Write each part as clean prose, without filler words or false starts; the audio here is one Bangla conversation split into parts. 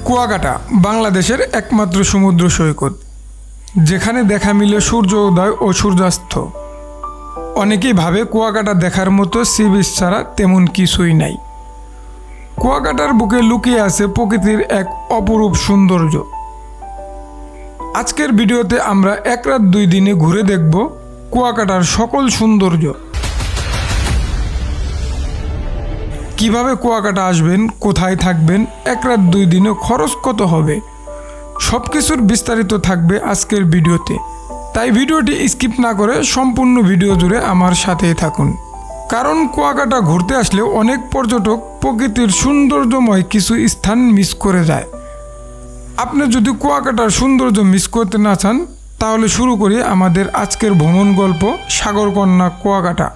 কুয়াকাটা বাংলাদেশের একমাত্র সমুদ্র সৈকত, যেখানে দেখা মিলে সূর্য উদয় ও সূর্যাস্ত। অনেকেই ভাবে কুয়াকাটা দেখার মতো সি বিচ ছাড়া তেমন কিছুই নাই। কুয়াকাটার বুকে লুকিয়ে আছে প্রকৃতির এক অপরূপ সৌন্দর্য। আজকের ভিডিওতে আমরা 1 রাত 2 দিনে ঘুরে দেখব কুয়াকাটার সকল সৌন্দর্য। কিভাবে কুয়াকাটা আসবেন, কোথায় থাকবেন, 1 রাত 2 দিনে খরচ কত হবে, সব কিছুর বিস্তারিত থাকবে আজকের ভিডিওতে। তাই ভিডিওটি স্কিপ না করে সম্পূর্ণ ভিডিও জুড়ে আমার সাথেই থাকুন। কারণ কুয়াকাটা ঘুরতে আসলে অনেক পর্যটক প্রকৃতির সৌন্দর্যময় কিছু স্থান মিস করে যায়। আপনি যদি কুয়াকাটার সৌন্দর্য মিস করতে না চান, তাহলে শুরু করি আমাদের আজকের ভ্রমণ গল্প সাগরকন্যা কুয়াকাটা।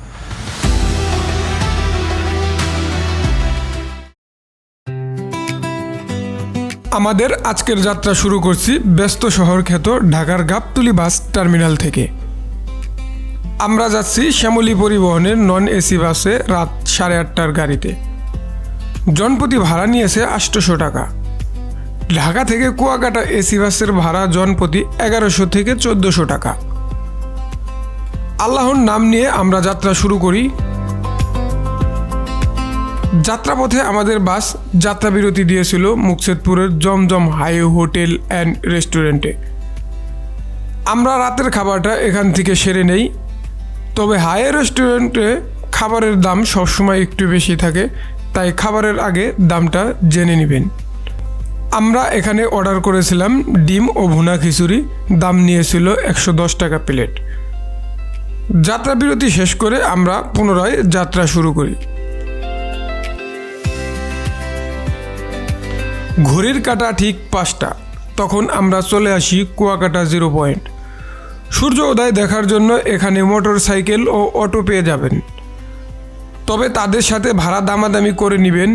আমাদের আজকের যাত্রা শুরু করছি ব্যস্ত শহর খ্যাত ঢাকার গাবতলী বাস টার্মিনাল থেকে। আমরা যাচ্ছি শ্যামলী পরিবহনের নন এসি বাসে রাত 8:30টার গাড়িতে। জনপ্রতি ভাড়া নিয়েছে 800 টাকা। ঢাকা থেকে কুয়াকাটা এসি বাসের ভাড়া জনপ্রতি 1100 থেকে 1400 টাকা। আল্লাহর নাম নিয়ে আমরা যাত্রা শুরু করি। যাত্রাপথে আমাদের বাস যাত্রাবিরতি দিয়েছিল মুকসেদপুরের জমজম হাই হোটেল অ্যান্ড রেস্টুরেন্টে। আমরা রাতের খাবারটা এখান থেকে সেরে নেই। তবে হাই রেস্টুরেন্টে খাবারের দাম সবসময় একটু বেশি থাকে, তাই খাবারের আগে দামটা জেনে নেবেন। আমরা এখানে অর্ডার করেছিলাম ডিম ও ভুনা খিচুড়ি, দাম নিয়েছিল 110 টাকা প্লেট। যাত্রাবিরতি শেষ করে আমরা পুনরায় যাত্রা শুরু করি। ঘড়ির কাঁটা ঠিক 5টা, তখন আমরা চলে আসি কুয়াকাটা 0 পয়েন্ট। সূর্য উদয় দেখার জন্য এখানে মোটর সাইকেল ও অটো পেয়ে যাবেন, তবে তাদের সাথে ভাড়া দামাদামি করে নেবেন।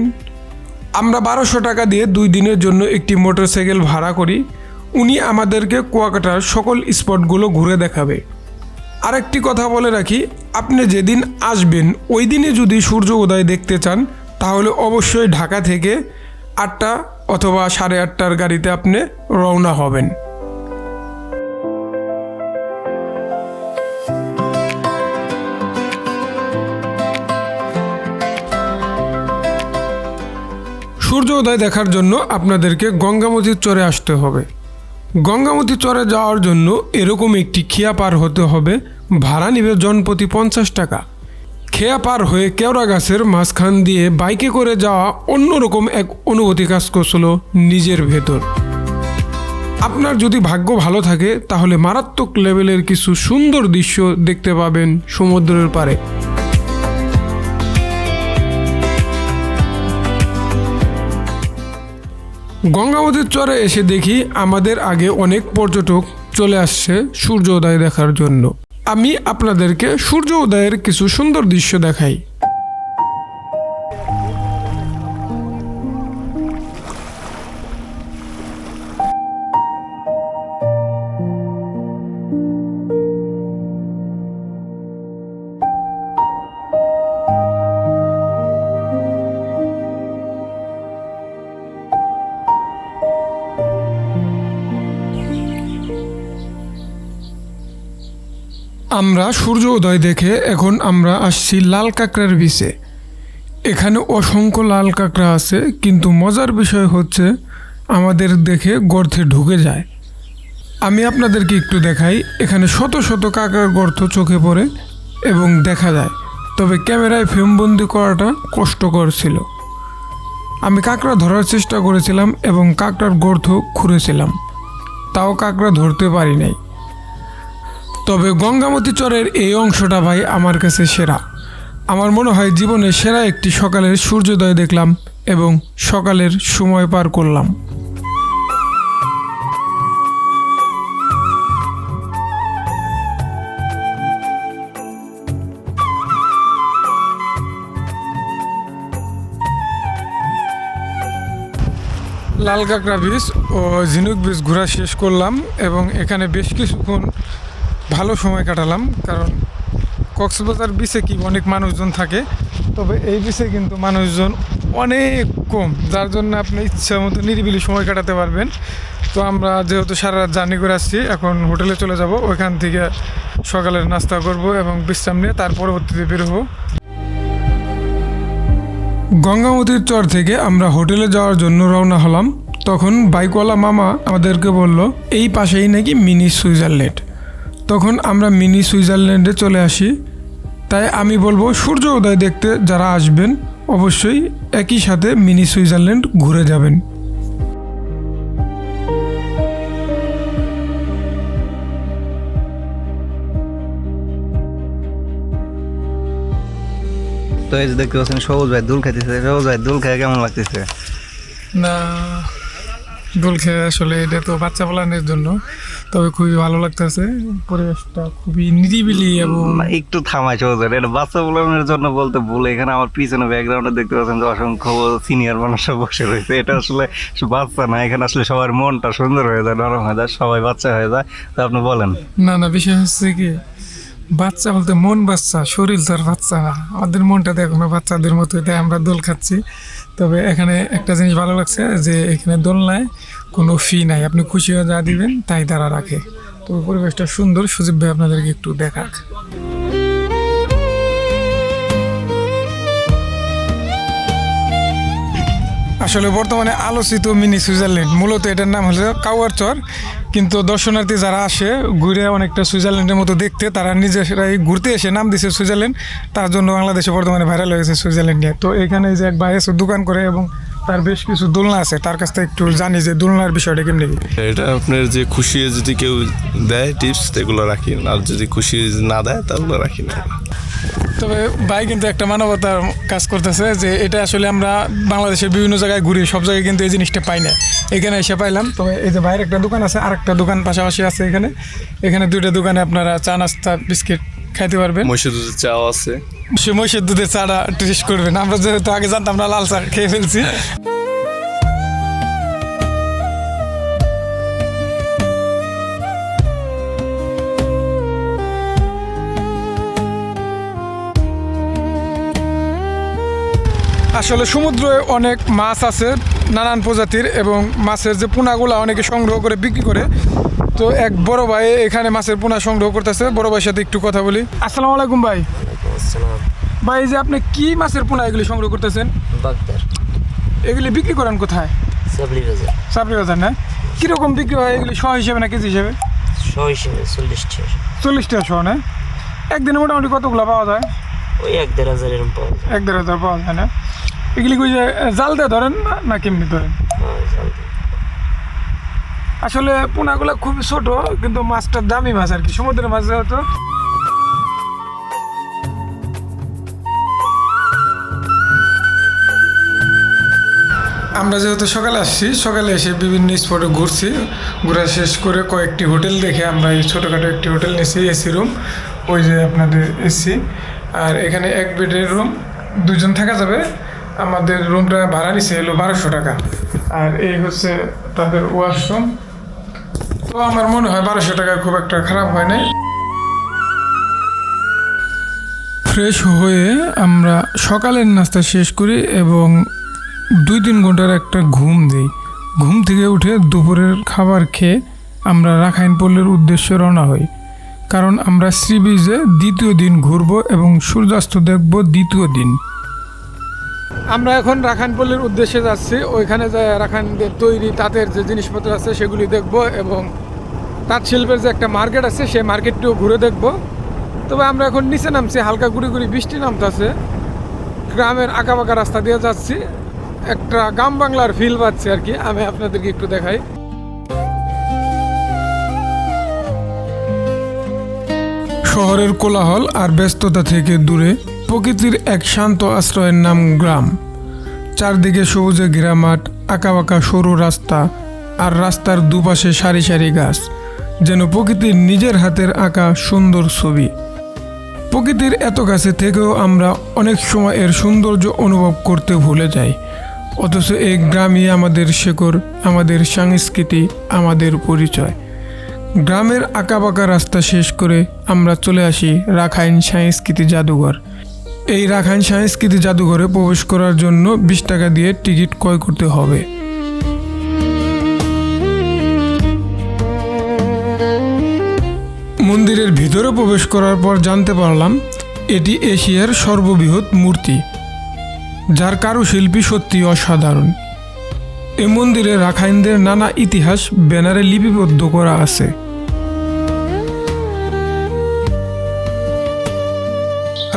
আমরা 1200 টাকা দিয়ে 2 দিনের জন্য একটি মোটর সাইকেল ভাড়া করি। উনি আমাদেরকে কুয়াকাটার সকল স্পটগুলো ঘুরে দেখাবে। আরেকটি কথা বলে রাখি, আপনি যেদিন আসবেন ওই দিনে যদি সূর্য উদয় দেখতে চান, তাহলে অবশ্যই ঢাকা থেকে 8টা অথবা 8:30টার গাড়িতে আপনি রওনা হবেন। সূর্য উদয় দেখার জন্য আপনাদেরকে গঙ্গামতির চরে আসতে হবে। গঙ্গামতি চরে যাওয়ার জন্য এরকম একটি খেয়া পার হতে হবে। ভাড়া নেবে জনপ্রতি 50 টাকা। খেয়া পার হয়ে কেওড়া গাছের মাঝখান দিয়ে বাইকে করে যাওয়া অন্যরকম এক অনুভূতি কাজ করছিল নিজের ভেতর। আপনার যদি ভাগ্য ভালো থাকে, তাহলে মারাত্মক লেভেলের কিছু সুন্দর দৃশ্য দেখতে পাবেন সমুদ্রের পাড়ে। গঙ্গামতির চরে এসে দেখি আমাদের আগে অনেক পর্যটক চলে আসছে সূর্য উদয় দেখার জন্য। আমি আপনাদেরকে সূর্য উদয়ের কিছু সুন্দর দৃশ্য দেখাই। আমরা সূর্য উদয় দেখে এখন আমরা আসছি লাল কাঁকড়ার বিচে। এখানে অসংখ্য লাল কাঁকড়া আছে, কিন্তু মজার বিষয় হচ্ছে আমাদের দেখে গর্তে ঢুকে যায়। আমি আপনাদেরকে একটু দেখাই। এখানে শত শত কাঁকড়ার গর্ত চোখে পড়ে এবং দেখা যায়, তবে ক্যামেরায় ফ্রেমবন্দি করাটা কষ্টকর ছিল। আমি কাঁকড়া ধরার চেষ্টা করেছিলাম এবং কাঁকড়ার গর্ত খুঁড়েছিলাম, তাও কাঁকড়া ধরতে পারি নাই। তবে গঙ্গামতি চরের এই অংশটা ভাই আমার কাছে সেরা। আমার মনে হয় জীবনের সেরা একটি সকালের সূর্যোদয় দেখলাম এবং সকালের সময় পার করলাম। লাল কাঁকড়া বীচ ও ঝিনুক বীচ ঘোরা শেষ করলাম এবং এখানে বেশ কিছুক্ষণ ভালো সময় কাটালাম। কারণ কক্সবাজার বিচে কি অনেক মানুষজন থাকে, তবে এই বিচে কিন্তু মানুষজন অনেক কম, যার জন্য আপনি ইচ্ছা মতো নিরিবিলি সময় কাটাতে পারবেন। তো আমরা যেহেতু সারা রাত জার্নি করে আসছি, এখন হোটেলে চলে যাব, ওইখান থেকে সকালের নাস্তা করব এবং বিশ্রাম নিয়ে তার পরবর্তীতে বের হবো। গঙ্গামতির চর থেকে আমরা হোটেলে যাওয়ার জন্য রওনা হলাম। তখন বাইকওয়ালা মামা আমাদেরকে বলল এই পাশেই নাকি মিনি সুইজারল্যান্ড। তখন আমরা মিনি সুইজারল্যান্ডে চলে আসি। তাই আমি বলবো সূর্য উদয় দেখতে যারা আসবেন অবশ্যই একই সাথে মিনি সুইজারল্যান্ড ঘুরে যাবেন। তো এই যে দেখতে পাচ্ছেন সবুজ ভাই দুল খাইতেছে। সবুজ ভাই দুল খাই কেমন লাগতেছে? না, দোল খেয়ে আসলে এটা তো বাচ্চা পালানোর জন্য, তবে খুবই ভালো লাগতেছে। পরিবেশটা খুবই নিরিবিলি এবং একটু থামাই সবুজ ভাই, এটা বাচ্চা বলানোর জন্য বলতে ভুলে এখানে আমার পিছনে ব্যাকগ্রাউন্ডে দেখতে পাচ্ছেন যে অসংখ্য সিনিয়র মানুষরা বসে রয়েছে। এটা আসলে বাচ্চা না, এখানে আসলে সবার মনটা সুন্দর হয়ে যায়, নরম হয়ে যায়, সবাই বাচ্চা হয়ে যায়। তো আপনি বলেন। না, বিষয় হচ্ছে কি, বাচ্চা বলতে মন বাচ্চা, শরীর তো আর বাচ্চা না। আমাদের মনটা এখনো বাচ্চাদের মতো, তাই আমরা দোল খাচ্ছি। তবে এখানে একটা জিনিস ভালো লাগছে যে এখানে দোলনায় কোনো ফি নাই, আপনি খুশি হয়ে যা দিবেন তাই তারা রাখে। তো পরিবেশটা সুন্দর, সুজিব ভাই আপনাদেরকে একটু দেখাক। আসলে বর্তমানে আলোচিত মিনি সুইজারল্যান্ড, মূলত এটার নাম হলো কাউয়ার চর। কিন্তু দর্শনার্থী যারা আসে ঘুরে অনেকটা সুইজারল্যান্ডের মতো দেখতে, তারা নিজেরাই ঘুরতে এসে নাম দিছে সুইজারল্যান্ড। তার জন্য বাংলাদেশে বর্তমানে ভাইরাল হয়েছে সুইজারল্যান্ড নিয়ে। তো এখানে যে এক ভাই আছে দোকান করে এবং তার বেশ কিছু দোলনা আছে, তার কাছ থেকে একটু জানি যে দোলনার বিষয়টা কেমনি। এটা আপনার যে খুশি যদি কেউ দেয় টিপস এগুলো রাখি, আর যদি খুশি না দেয় তাহলে রাখি না। তবে ভাই কিন্তু একটা মানবতার কাজ করতেছে, যে এটা আসলে আমরা বাংলাদেশের বিভিন্ন জায়গায় ঘুরি, সব জায়গায় কিন্তু এই জিনিসটা পাই না, এখানে এসে পাইলাম। তবে এই যে বাইরে একটা দোকান আছে, আর একটা দোকান পাশাপাশি আছে এখানে দুইটা দোকানে আপনারা চা নাস্তা বিস্কিট খাইতে পারবেন। মহিষের দুধের চাও আছে, সে মহিষের দুধের চাটা টেস্ট করবেন। আমরা যেহেতু আগে জানতাম না, লাল চা খেয়ে ফেলছি। আসলে সমুদ্রে অনেক মাছ আছে নানান প্রজাতির, এবং মাছের যে পোনাগুলা অনেকে সংগ্রহ করে বিক্রি করে। তো এক বড় ভাই এখানে মাছের পোনা সংগ্রহ করতেছে, বড় ভাইয়ের সাথে একটু কথা বলি। আসসালামু আলাইকুম ভাই। ভাই, যে আপনি কি মাছের পোনা এগুলি সংগ্রহ করতেছেন? এগুলি বিক্রি করেন কোথায়? সাবরি বাজার না? কিরকম বিক্রি হয় এগুলি, শ হিসেবে না কেজি হিসেবে? 40 টাকা শ না? একদিনে মোটামুটি কতগুলো পাওয়া যায়? ওই 1-1.5 এরকম পাওয়া যায়। 1-1.5 পাওয়া যায় না? এগুলি কই যে জাল দিয়ে ধরেন না কেমনি ধরেন? আসলে পোনাগুলো খুবই ছোট, কিন্তু মাছটার দামি মাছ আর কি, সমুদ্রের মাছ যেহেতু। আমরা যেহেতু সকালে আসছি, সকালে এসে বিভিন্ন স্পটে ঘুরছি, ঘোরা শেষ করে কয়েকটি হোটেল দেখে আমরা এই ছোটোখাটো একটি হোটেল নিয়েছি, এসি রুম। ওই যে আপনাদের এসি, আর এখানে এক বেডের রুম, 2 জন থাকা যাবে। আমাদের রুমটা ভাড়া নিছে হলো 1200 টাকা, আর এই হচ্ছে তাদের ওয়াশরুম। তো আমার মনে হয় 1200 টাকা খুব একটা খারাপ হয় নাই। ফ্রেশ হয়ে আমরা সকালের নাস্তা শেষ করি এবং 2-3 ঘন্টার একটা ঘুম দিই। ঘুম থেকে উঠে দুপুরের খাবার খেয়ে আমরা রাখাইন পল্লীর উদ্দেশ্যে রওনা হই, কারণ আমরা সি বিচে দ্বিতীয় দিন ঘুরবো এবং সূর্যাস্ত দেখব দ্বিতীয় দিন। আমরা এখন রাখাইনপল্লীর উদ্দেশ্যে যাচ্ছি। ওইখানে যে রাখাইনদের তৈরি তাঁতের যে জিনিসপত্র আছে সেগুলি দেখব, এবং তাঁত শিল্পের যে একটা মার্কেট আছে সেই মার্কেটটিও ঘুরে দেখব। তবে আমরা এখন নিচে নামছি, হালকা গুড়ি গুড়ি বৃষ্টি নামতেছে, গ্রামের আঁকাবাঁকা রাস্তা দিয়ে যাচ্ছি, একটা গ্রাম বাংলার ফিল পাচ্ছি আর কি। আমি আপনাদেরকে একটু দেখাই। শহরের কোলাহল আর ব্যস্ততা থেকে দূরে প্রকৃতির এক শান্ত আশ্রয়ের নাম গ্রাম। চারদিকে সবুজে ঘেরা মাঠ, আঁকাবাঁকা সরু রাস্তা, আর রাস্তার দুপাশে সারি সারি গাছ, যেন প্রকৃতির নিজের হাতের আঁকা সুন্দর ছবি। প্রকৃতির এত কাছে থেকেও আমরা অনেক সময় এর সৌন্দর্য অনুভব করতে ভুলে যাই, অথচ এই গ্রামই আমাদের শেকড়, আমাদের সংস্কৃতি, আমাদের পরিচয়। গ্রামের আঁকাবাঁকা রাস্তা শেষ করে আমরা চলে আসি রাখাইন সংস্কৃতি জাদুঘর। এই রাখাইন সংস্কৃতি জাদুঘরে প্রবেশ করার জন্য 20 টাকা দিয়ে টিকিট ক্রয় করতে হবে। মন্দিরের ভিতরে প্রবেশ করার পর জানতে পারলাম এটি এশিয়ার সর্ববৃহৎ মূর্তি, যার কারুশিল্পী সত্যি অসাধারণ। এ মন্দিরে রাখাইনদের নানা ইতিহাস ব্যানারে লিপিবদ্ধ করা আছে।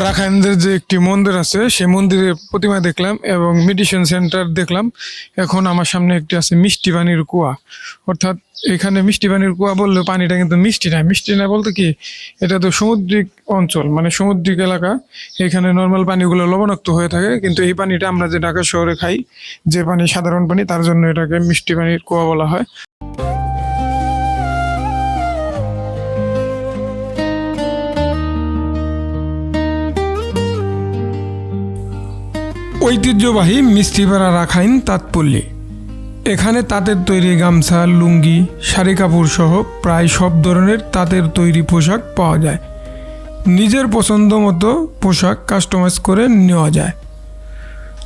রাখাইনদের যে একটি মন্দির আছে সেই মন্দিরের প্রতিমা দেখলাম এবং মেডিটেশন সেন্টার দেখলাম। এখন আমার সামনে একটি আছে মিষ্টি পানির কুয়া, অর্থাৎ এখানে মিষ্টি পানির কুয়া বললেও পানিটা কিন্তু মিষ্টি না বলতে কি, এটা তো সামুদ্রিক অঞ্চল, মানে সামুদ্রিক এলাকা। এখানে নর্মাল পানিগুলো লবণাক্ত হয়ে থাকে, কিন্তু এই পানিটা আমরা যে ঢাকা শহরে খাই যে পানি, সাধারণ পানি, তার জন্য এটাকে মিষ্টি পানির কুয়া বলা হয়। ঐতিহ্যবাহী মিষ্টিপাড়া রাখাইন তাঁতপল্লী। এখানে তাঁতের তৈরি গামছা, লুঙ্গি, শাড়ি কাপড় সহ প্রায় সব ধরনের তাঁতের তৈরি পোশাক পাওয়া যায়। নিজের পছন্দ মতো পোশাক কাস্টমাইজ করে নেওয়া যায়।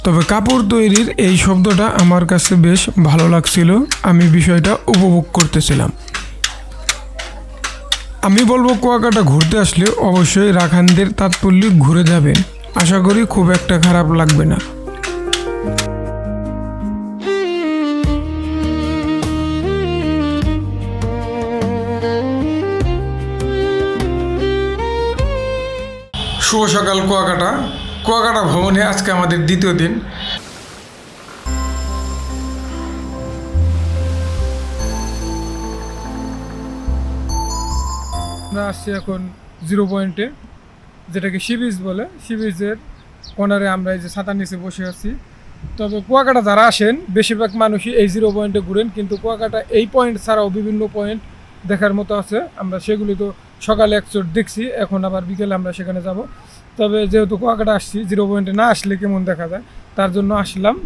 তবে কাপড় তৈরির এই শব্দটা আমার কাছে বেশ ভালো লাগছিল, আমি বিষয়টা উপভোগ করতেছিলাম। আমি বলবো কুয়াকাটা ঘুরতে আসলে অবশ্যই রাখাইনদের তাঁতপল্লী ঘুরে যাবেন, আশা করি খুব একটা খারাপ লাগবে না। শুভ সকাল কুয়াকাটা ভ্রমণে আজকে আমাদের দ্বিতীয় দিন। আমরা আসছি এখন 0 পয়েন্টে, যেটাকে সি বিচ বলে। সি বিচের কর্নারে আমরা এই যে ছাতার নিচে বসে আছি। তবে কুয়াকাটা যারা আসেন বেশিরভাগ মানুষই এই 0 পয়েন্টে ঘুরেন, কিন্তু কুয়াকাটা এই পয়েন্ট ছাড়াও বিভিন্ন পয়েন্ট দেখার মতো আছে। আমরা সেগুলি তো সকালে এক চোট দেখছি, এখন আবার বিকেলে আমরা সেখানে যাব। তবে যেহেতু কুয়াকাটা আসছি, 0 পয়েন্টে না আসলে কেমন দেখা যায়, তার জন্য আসলাম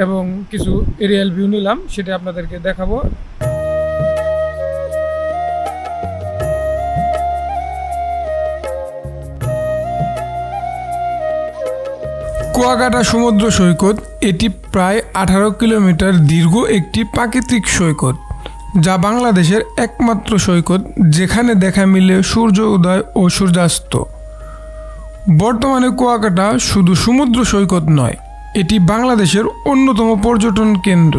এবং কিছু এরিয়াল ভিউ নিলাম, সেটা আপনাদেরকে দেখাবো। কুয়াকাটা সমুদ্র সৈকত এটি প্রায় 18 কিলোমিটার দীর্ঘ একটি প্রাকৃতিক সৈকত, যা বাংলাদেশের একমাত্র সৈকত যেখানে দেখা মিলে সূর্য উদয় ও সূর্যাস্ত। বর্তমানে কুয়াকাটা শুধু সমুদ্র সৈকত নয়, এটি বাংলাদেশের অন্যতম পর্যটন কেন্দ্র।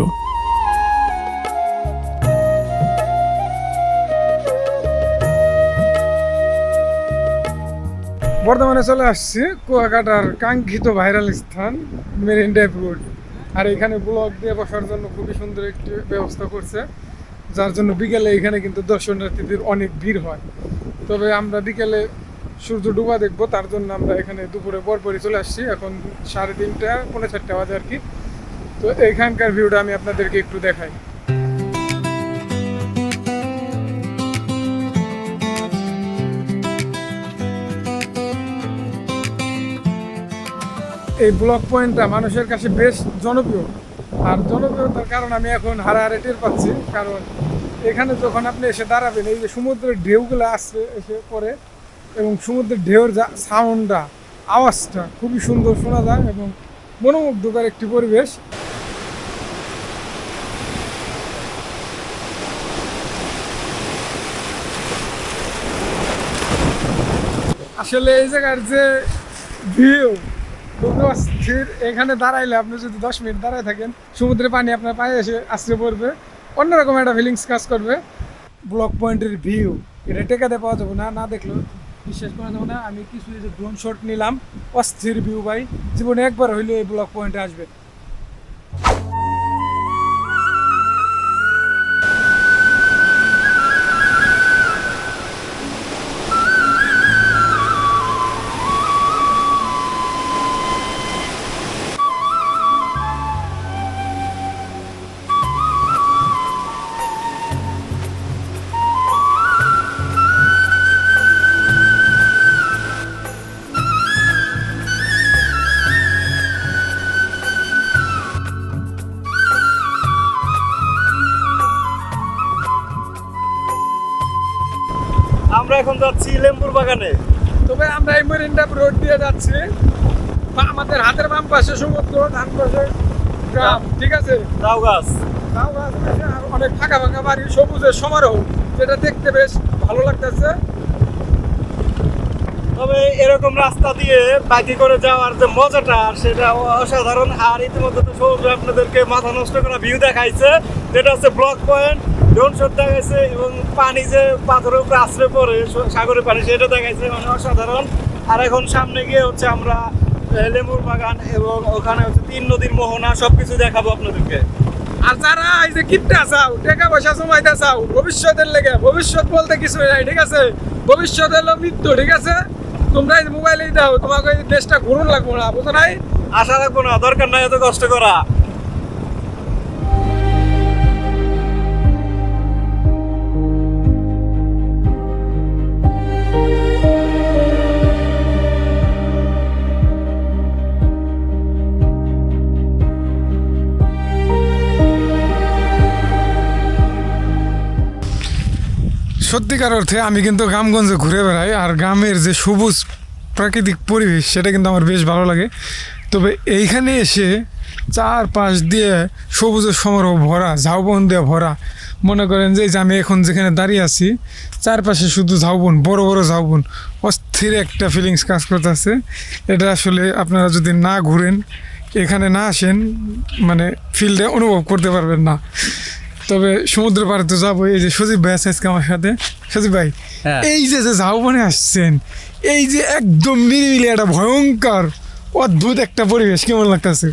বর্তমানে চলে আসছি কুয়াকাটার কাঙ্ক্ষিত ভাইরাল স্থান মেরিন ড্রাইভ রোড। আর এখানে ব্লগ দিয়ে বসার জন্য খুবই সুন্দর একটি ব্যবস্থা করছে, যার জন্য বিকেলে এখানে কিন্তু দর্শনার্থীদের অনেক ভিড় হয়। তবে আমরা বিকেলে সূর্য ডুবা দেখবো, তার জন্য আমরা এখানে দুপুরে পরপরই চলে আসছি। এখন 3:30 পৌনে 4 বাজে আর কি। তো এখানকার ভিউটা আমি আপনাদেরকে একটু দেখাই। এই ব্লক পয়েন্টটা মানুষের কাছে বেশ জনপ্রিয়, আর জনপ্রিয়তার কারণ আমি এখন হারে টের পাচ্ছি। কারণ এখানে যখন আপনি এসে দাঁড়াবেন, এই যে সমুদ্রের ঢেউগুলো আসছে এসে পড়ে, এবং সমুদ্রের ঢেউর যা সাউন্ডটা, আওয়াজটা খুবই সুন্দর শোনা যায় এবং মনোমুগ্ধকর একটি পরিবেশ। আসলে এই জায়গার যে ভিউ খুবই অস্থির। এখানে দাঁড়াইলে আপনি যদি 10 মিনিট দাঁড়ায় থাকেন, সমুদ্রের পানি আপনার পায়ে এসে আশ্রে পড়বে, অন্যরকম একটা ফিলিংস কাজ করবে। ব্লক পয়েন্টের ভিউ এটা টেকাতে পাওয়া যাবে না, না দেখলেও বিশ্বাস করা যাবে না। আমি কিছু যে ড্রোন শট নিলাম, অস্থির ভিউ ভাই, জীবনে একবার হইলে এই ব্লক পয়েন্টে আসবে। আমরা এখন যাচ্ছি লেম্বুর বাগানে। তবে আমরা এই মেরিনটা রোড দিয়ে যাচ্ছি, আমাদের হাতের বাম পাশে সমুদ্র, ডান পাশে গ্রাম, ঠিক আছে, তাও গাছ। তাও গাছ রয়েছে, আর অনেক ফাঁকা ফাঁকা বাড়ি, সবুজের সমারোহ, যেটা দেখতে বেশ ভালো লাগতেছে। তবে এরকম রাস্তা দিয়ে বাইকে করে যাওয়ার যে মজাটা সেটা অসাধারণ। আর ইতিমধ্যে তো সৌরভ আপনাদেরকে মাথা নষ্ট করা ভিউ দেখাইছে, যেটা হচ্ছে ব্লক পয়েন্ট, ড্রোন শট দেখাইছে, এবং পানি যে পাথরের উপরে আশ্রে পড়ে সাগরের পানি, সেটা দেখাইছে, মানে অসাধারণ। আর এখন সামনে গিয়ে হচ্ছে আমরা লেবুর বাগান এবং ওখানে হচ্ছে 3 নদীর মোহনা সবকিছু দেখাবো আপনাদেরকে। আর যারা এই যে কিপটা চাও, টাকা পয়সা জমাইতে চাও ভবিষ্যতের লেগে, ভবিষ্যৎ বলতে কিছু নাই, ঠিক আছে, ভবিষ্যৎ হলো মৃত্যু, ঠিক আছে, তোমরা এই মোবাইলেই দাও, তোমাকে এই দেশটা ঘুরুন লাগবো না, বুঝো নাই? আশা রাখবো না, দরকার নাই এত কষ্ট করা। সত্যিকার অর্থে আমি কিন্তু গ্রামগঞ্জে ঘুরে বেড়াই, আর গ্রামের যে সবুজ প্রাকৃতিক পরিবেশ সেটা কিন্তু আমার বেশ ভালো লাগে। তবে এইখানে এসে চারপাশ দিয়ে সবুজের সমারোহ ভরা, ঝাউবন দিয়ে ভরা, মনে করেন যে এই যে আমি এখন যেখানে দাঁড়িয়ে আছি চারপাশে শুধু ঝাউবন, বড় বড় ঝাউবন, অস্থির একটা ফিলিংস কাজ করতেছে। এটা আসলে আপনারা যদি না ঘুরেন, এখানে না আসেন, মানে ফিল্ডে অনুভব করতে পারবেন না। তবে সমুদ্র পাড়ে তো যাবো। এই যে সজীব ভাই আছে আজকে আমার সাথে। সজীব ভাই, এই যে যে ঝাউবনে আসছেন, এই যে একদম নিরিবিলি একটা ভয়ঙ্কর অদ্ভুত একটা পরিবেশ, কেমন লাগতেছে?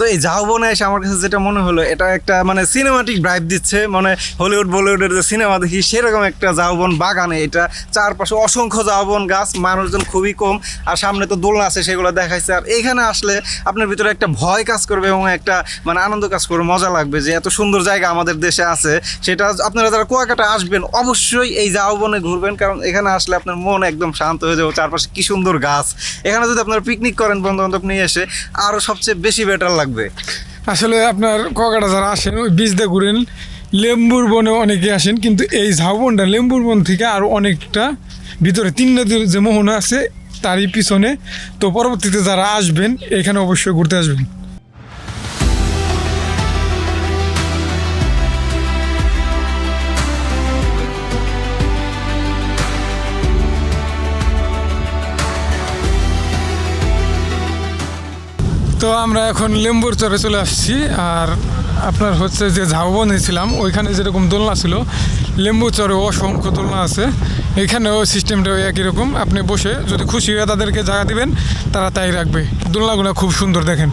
তো এই ঝাউবনে এসে আমার কাছে যেটা মনে হলো, এটা একটা মানে সিনেমাটিক ভাইব দিচ্ছে, মানে হলিউড বলিউডের যে সিনেমা দেখি সেরকম একটা ঝাউবন বাগানে। এটা চারপাশে অসংখ্য ঝাউবন গাছ, মানুষজন খুবই কম, আর সামনে তো দোলনা আছে সেগুলো দেখাইছে। আর এইখানে আসলে আপনার ভিতরে একটা ভয় কাজ করবে এবং একটা মানে আনন্দ কাজ করবে, মজা লাগবে যে এত সুন্দর জায়গা আমাদের দেশে আছে। সেটা আপনারা যারা কুয়াকাটা আসবেন অবশ্যই এই ঝাউবনে ঘুরবেন, কারণ এখানে আসলে আপনার মন একদম শান্ত হয়ে যাবে। চারপাশে কি সুন্দর গাছ, এখানে যদি আপনারা পিকনিক করেন বন্ধু বান্ধব নিয়ে এসে আরও সবচেয়ে বেশি বেটার লাগবে। আসলে আপনার কুয়াকাটা যারা আসেন ওই বীজ দিয়ে ঘুরেন, লেম্বুর বনে অনেকে আসেন, কিন্তু এই ঝাউবনটা লেম্বুর বন থেকে আরও অনেকটা ভিতরে, 3 নদীর যে মোহনা আছে তারই পিছনে। তো পরবর্তীতে যারা আসবেন এখানে অবশ্যই ঘুরতে আসবেন। তো আমরা এখন লেম্বুর চরে চলে আসছি। আর আপনার হচ্ছে যে ঝাউবনে ছিলাম ওইখানে যেরকম দোলনা ছিল, লেম্বু চরে অসংখ্য দোলনা আছে। এখানেও সিস্টেমটা একই রকম, আপনি বসে যদি খুশি হয়ে তাদেরকে জায়গা দিবেন তারা তাই রাখবে। দোলনাগুলো খুব সুন্দর, দেখেন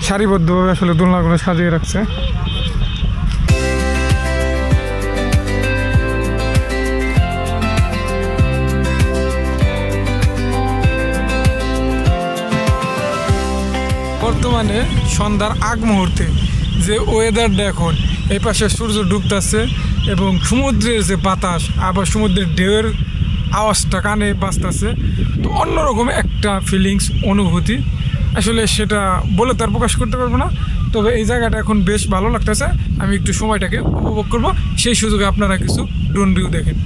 সারিবদ্ধভাবে আসলে দোলনাগুলো সাজিয়ে রাখছে। বর্তমানে সন্ধ্যার আগ মুহূর্তে যে ওয়েদারটা এখন, এই পাশে সূর্য ডুবতেছে এবং সমুদ্রের যে বাতাস, আবার সমুদ্রের ঢেউয়ের আওয়াজটা কানে বাজতেছে, তো অন্যরকম একটা ফিলিংস, অনুভূতি, আসলে সেটা বলে তার প্রকাশ করতে পারবো না। তবে এই জায়গাটা এখন বেশ ভালো লাগতেছে, আমি একটু সময়টাকে উপভোগ করব, সেই সুযোগে আপনারা কিছু ড্রোন ভিউ দেখেন।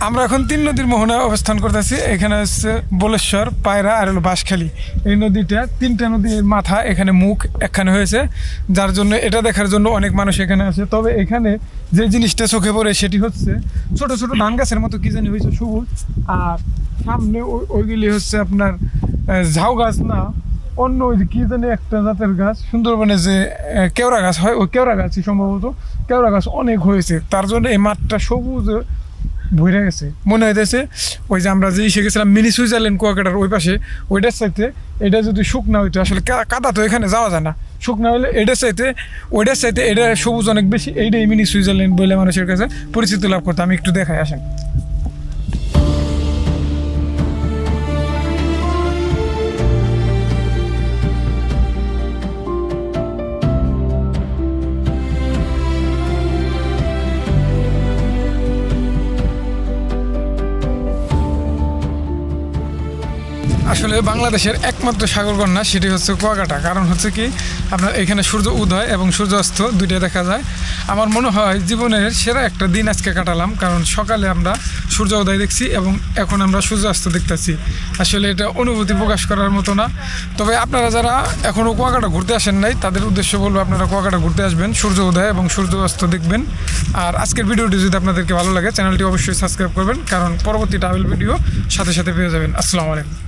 আমরা এখন 3 নদীর মোহনায় অবস্থান করতেছি। এখানে হচ্ছে বলেশ্বর, পায়রা আর হলো বাঁশখালী। এই নদীটা 3টা নদীর মাথা, এখানে মুখ একখানে হয়েছে, যার জন্য এটা দেখার জন্য অনেক মানুষ এখানে আসে। তবে এখানে যে জিনিসটা চোখে পড়ে সেটি হচ্ছে ছোট ছোট ধান গাছের মতো কি জানি হয়েছে সবুজ, আর সামনে ওইগুলি হচ্ছে আপনার ঝাউ গাছ না, অন্য ওই কি জানি একটা জাতের গাছ, সুন্দরবনে যে কেওড়া গাছ হয়, ওই কেওড়া গাছই সম্ভবত। কেওড়া গাছ অনেক হয়েছে, তার জন্য এই মাঠটা সবুজ ভরে গেছে। মনে হইতেছে ওই যে আমরা যে এসে গেছিলাম মিনি সুইজারল্যান্ড কুয়াকাটার ওই পাশে, ওইটার চাইতে এটা যদি শুকনা হইতো, আসলে কাদা তো এখানে যাওয়া যায় না, শুকনা হলে ওইটার চাইতে এটা সবুজ অনেক বেশি, এইটাই মিনি সুইজারল্যান্ড বলে মানুষের কাছে পরিচিতি লাভ করতে। আমি একটু দেখাই, আসেন। আসলে বাংলাদেশের একমাত্র সাগরকন্যা সেটি হচ্ছে কুয়াকাটা। কারণ হচ্ছে কি আপনার এখানে সূর্য উদয় এবং সূর্যাস্ত দুইটাই দেখা যায়। আমার মনে হয় জীবনের সেরা একটা দিন আজকে কাটালাম, কারণ সকালে আমরা সূর্য উদয় দেখছি এবং এখন আমরা সূর্যাস্ত দেখতেছি। আসলে এটা অনুভূতি প্রকাশ করার মতো না। তবে আপনারা যারা এখনও কুয়াকাটা ঘুরতে আসেন নাই তাদের উদ্দেশ্য বলবো আপনারা কুয়াকাটা ঘুরতে আসবেন, সূর্য উদয় এবং সূর্যাস্ত দেখবেন। আর আজকের ভিডিওটি যদি আপনাদেরকে ভালো লাগে চ্যানেলটি অবশ্যই সাবস্ক্রাইব করবেন, কারণ পরবর্তী ট্রাভেল ভিডিও সাথে সাথে পেয়ে যাবেন। আসসালামু আলাইকুম।